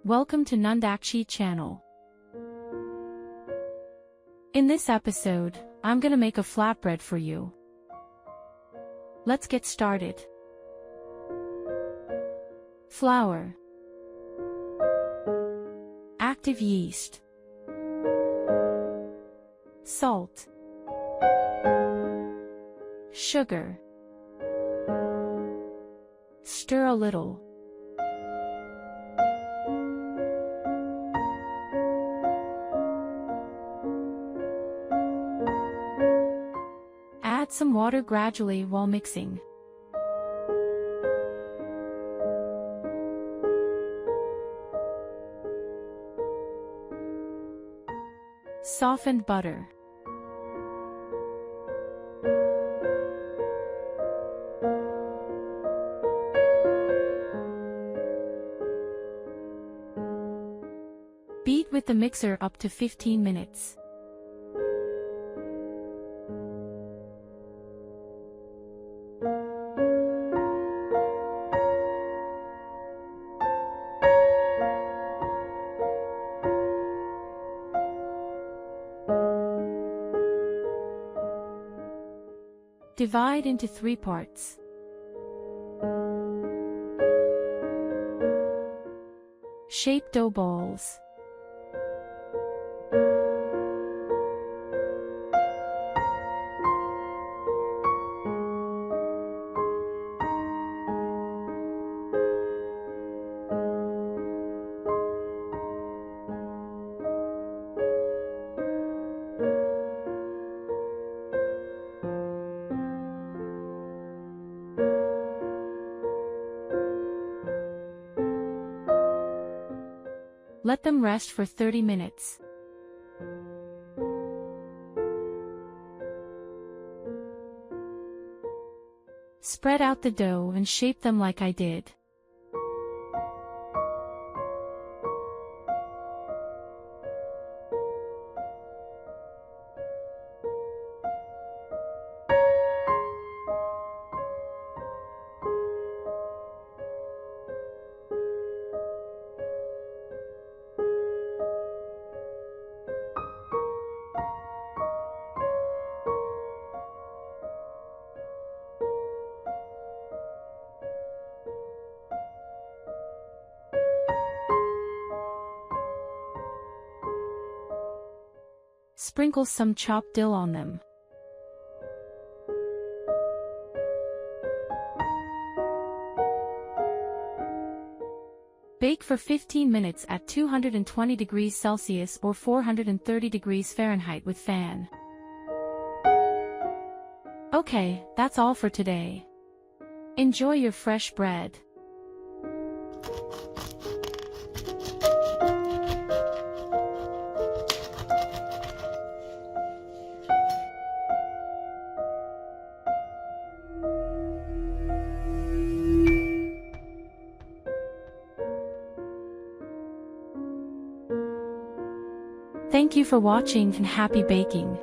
Welcome to Nandakchi channel. In this episode, I'm gonna make a flatbread for you. Let's get started. Flour, active yeast, salt, sugar. Stir a little. Add some water gradually while mixing. Softened butter. Beat with the mixer up to 15 minutes. Divide into 3 parts. Shape dough balls. Let them rest for 30 minutes. Spread out the dough and shape them like I did. Sprinkle some chopped dill on them. Bake for 15 minutes at 220 degrees Celsius or 430 degrees Fahrenheit with fan. Okay, that's all for today. Enjoy your fresh bread. Thank you for watching and happy baking.